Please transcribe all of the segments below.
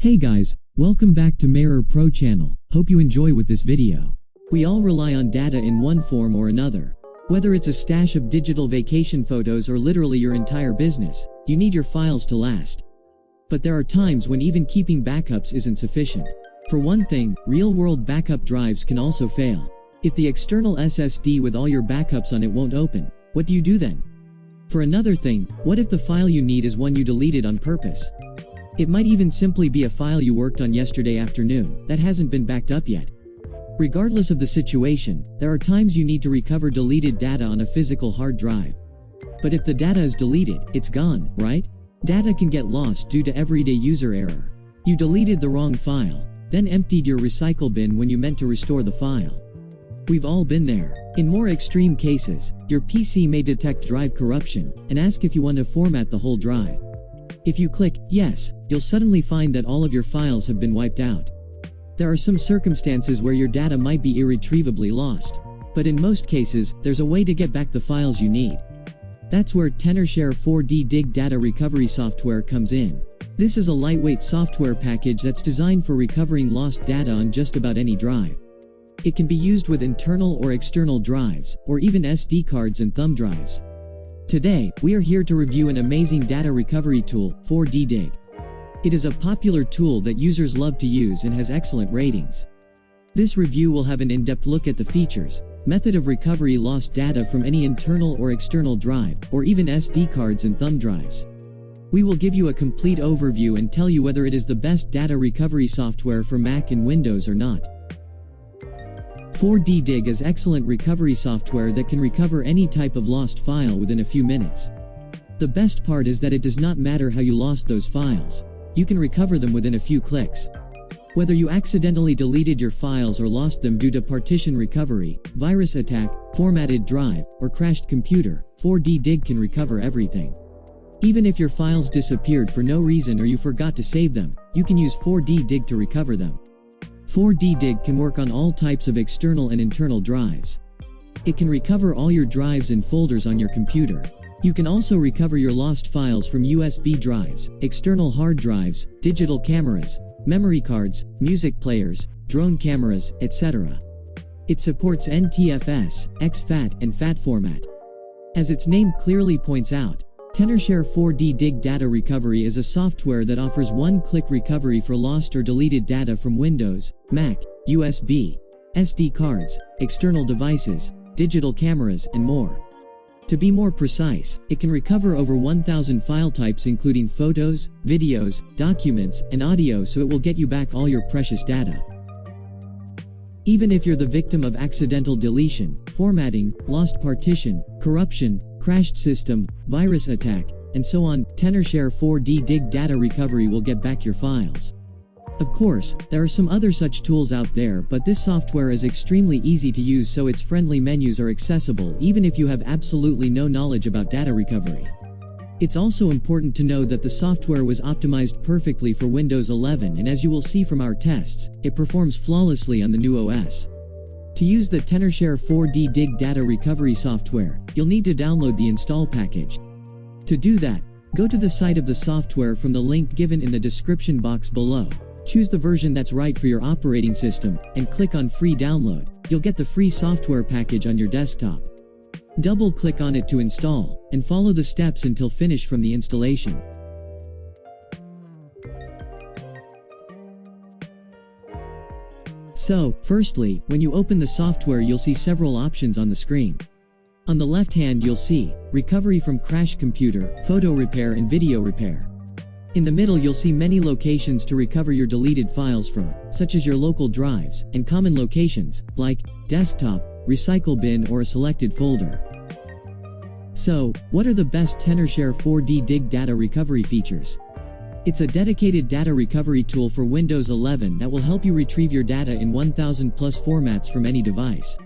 Hey guys, welcome back to Mirror Pro channel. Hope you enjoy with this video. We all rely on data in one form or another. Whether it's a stash of digital vacation photos or literally your entire business, you need your files to last. But there are times when even keeping backups isn't sufficient. For one thing, real-world backup drives can also fail. If the external SSD with all your backups on it won't open, what do you do then? For another thing, what if the file you need is one you deleted on purpose? It might even simply be a file you worked on yesterday afternoon that hasn't been backed up yet. Regardless of the situation, there are times you need to recover deleted data on a physical hard drive. But if the data is deleted, it's gone, right? Data can get lost due to everyday user error. You deleted the wrong file, then emptied your recycle bin when you meant to restore the file. We've all been there. In more extreme cases, your PC may detect drive corruption and ask if you want to format the whole drive. If you click yes, you'll suddenly find that all of your files have been wiped out. There are some circumstances where your data might be irretrievably lost, but in most cases, there's a way to get back the files you need. That's where Tenorshare 4D Dig data recovery software comes in. This is a lightweight software package that's designed for recovering lost data on just about any drive. It can be used with internal or external drives, or even SD cards and thumb drives. Today, we are here to review an amazing data recovery tool, 4D Dig. It is a popular tool that users love to use and has excellent ratings. This review will have an in-depth look at the features, method of recovery lost data from any internal or external drive, or even SD cards and thumb drives. We will give you a complete overview and tell you whether it is the best data recovery software for Mac and Windows or not. 4D Dig is excellent recovery software that can recover any type of lost file within a few minutes. The best part is that it does not matter how you lost those files. You can recover them within a few clicks. Whether you accidentally deleted your files or lost them due to partition recovery, virus attack, formatted drive, or crashed computer, 4D Dig can recover everything. Even if your files disappeared for no reason or you forgot to save them, you can use 4D Dig to recover them. 4D Dig can work on all types of external and internal drives. It can recover all your drives and folders on your computer. You can also recover your lost files from USB drives, external hard drives, digital cameras, memory cards, music players, drone cameras, etc. It supports NTFS, exFAT, and FAT format. As its name clearly points out, Tenorshare 4D Dig Data Recovery is a software that offers one-click recovery for lost or deleted data from Windows, Mac, USB, SD cards, external devices, digital cameras, and more. To be more precise, it can recover over 1,000 file types including photos, videos, documents, and audio, so it will get you back all your precious data. Even if you're the victim of accidental deletion, formatting, lost partition, corruption, crashed system, virus attack, and so on, Tenorshare 4D Dig Data Recovery will get back your files. Of course, there are some other such tools out there, but this software is extremely easy to use, so its friendly menus are accessible even if you have absolutely no knowledge about data recovery. It's also important to know that the software was optimized perfectly for Windows 11, and as you will see from our tests, it performs flawlessly on the new OS. To use the Tenorshare 4D Dig Data Recovery software, you'll need to download the install package. To do that, go to the site of the software from the link given in the description box below. Choose the version that's right for your operating system, and click on Free Download. You'll get the free software package on your desktop. Double-click on it to install, and follow the steps until finish from the installation. So, firstly, when you open the software you'll see several options on the screen. On the left hand you'll see, Recovery from Crashed Computer, Photo Repair and Video Repair. In the middle you'll see many locations to recover your deleted files from, such as your local drives, and common locations, like desktop, recycle bin, or a selected folder. So, what are the best Tenorshare 4D Dig data recovery features? It's a dedicated data recovery tool for Windows 11 that will help you retrieve your data in 1,000 plus formats from any device.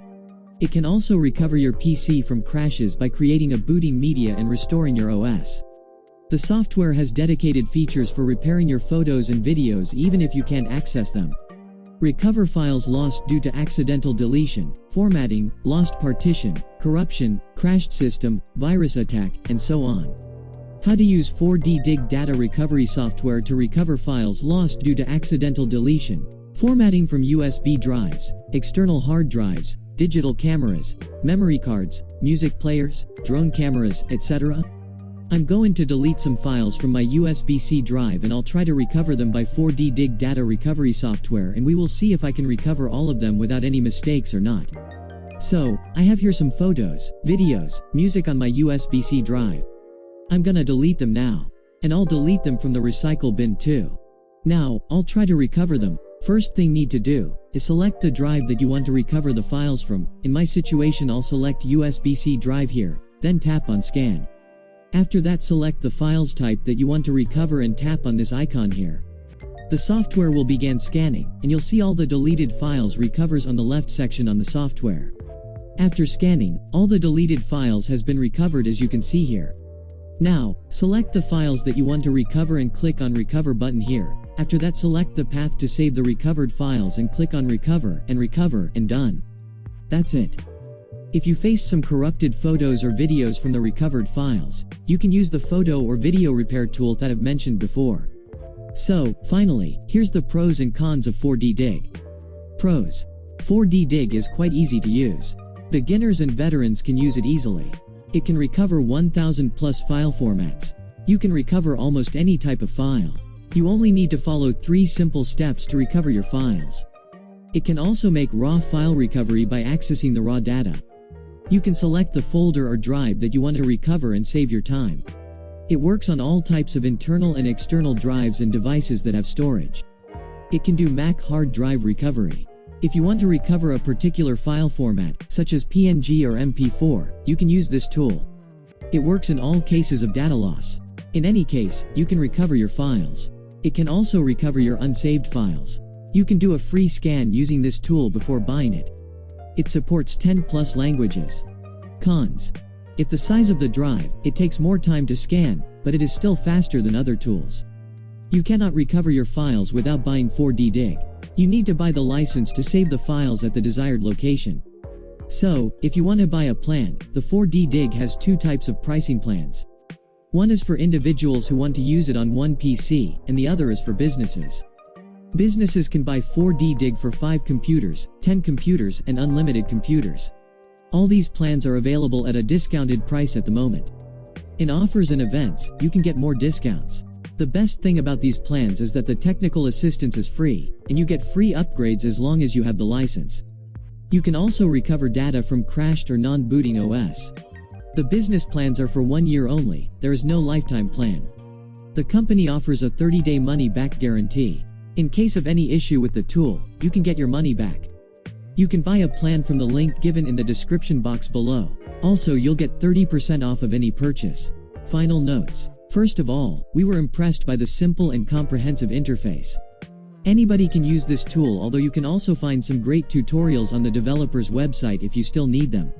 It can also recover your PC from crashes by creating a booting media and restoring your OS. The software has dedicated features for repairing your photos and videos even if you can't access them. Recover files lost due to accidental deletion, formatting, lost partition, corruption, crashed system, virus attack, and so on. How to use 4D Dig data recovery software to recover files lost due to accidental deletion. Formatting from USB drives, external hard drives, digital cameras, memory cards, music players, drone cameras, etc. I'm going to delete some files from my USB-C drive and I'll try to recover them by 4D Dig data recovery software, and we will see if I can recover all of them without any mistakes or not. So, I have here some photos, videos, music on my USB-C drive. I'm gonna delete them now. And I'll delete them from the recycle bin too. Now, I'll try to recover them. First thing need to do is select the drive that you want to recover the files from. In my situation, I'll select USB-C drive here, then tap on scan. After that, select the files type that you want to recover and tap on this icon here. The software will begin scanning, and you'll see all the deleted files recovers on the left section on the software. After scanning, all the deleted files has been recovered as you can see here. Now, select the files that you want to recover and click on Recover button here. After that, select the path to save the recovered files and click on Recover, and done. That's it. If you face some corrupted photos or videos from the recovered files, you can use the photo or video repair tool that I've mentioned before. So, finally, here's the pros and cons of 4D Dig. Pros. 4D Dig is quite easy to use. Beginners and veterans can use it easily. It can recover 1000 plus file formats. You can recover almost any type of file. You only need to follow 3 simple steps to recover your files. It can also make raw file recovery by accessing the raw data. You can select the folder or drive that you want to recover and save your time. It works on all types of internal and external drives and devices that have storage. It can do Mac hard drive recovery. If you want to recover a particular file format, such as PNG or MP4, you can use this tool. It works in all cases of data loss. In any case, you can recover your files. It can also recover your unsaved files. You can do a free scan using this tool before buying it. It supports 10 plus languages. Cons. If the size of the drive, it takes more time to scan, but it is still faster than other tools. You cannot recover your files without buying 4D Dig. You need to buy the license to save the files at the desired location. So, if you want to buy a plan, the 4D Dig has 2 types of pricing plans. One is for individuals who want to use it on one PC, and the other is for businesses. Businesses can buy 4D Dig for 5 computers, 10 computers, and unlimited computers. All these plans are available at a discounted price at the moment. In offers and events, you can get more discounts. The best thing about these plans is that the technical assistance is free, and you get free upgrades as long as you have the license. You can also recover data from crashed or non-booting OS. The business plans are for 1 year only. There is no lifetime plan. The company offers a 30-day money-back guarantee. In case of any issue with the tool, you can get your money back. You can buy a plan from the link given in the description box below. Also, you'll get 30% off of any purchase. Final notes. First of all, we were impressed by the simple and comprehensive interface. Anybody can use this tool, although you can also find some great tutorials on the developer's website if you still need them.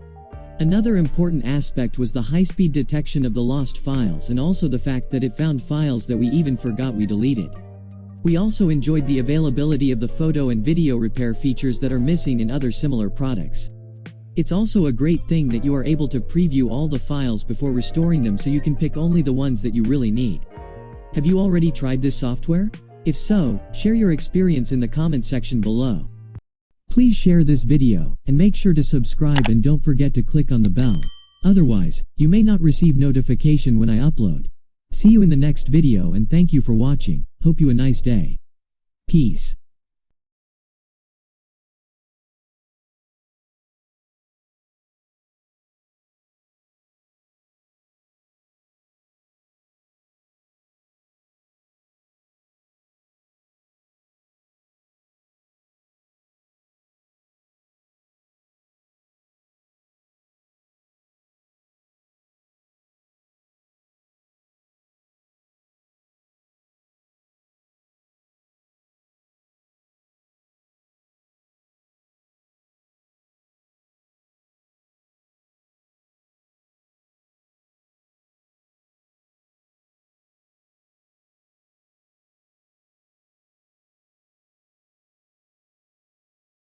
Another important aspect was the high-speed detection of the lost files, and also the fact that it found files that we even forgot we deleted. We also enjoyed the availability of the photo and video repair features that are missing in other similar products. It's also a great thing that you are able to preview all the files before restoring them, so you can pick only the ones that you really need. Have you already tried this software? If so, share your experience in the comment section below. Please share this video, and make sure to subscribe, and don't forget to click on the bell. Otherwise, you may not receive notification when I upload. See you in the next video, and thank you for watching. Hope you a nice day. Peace.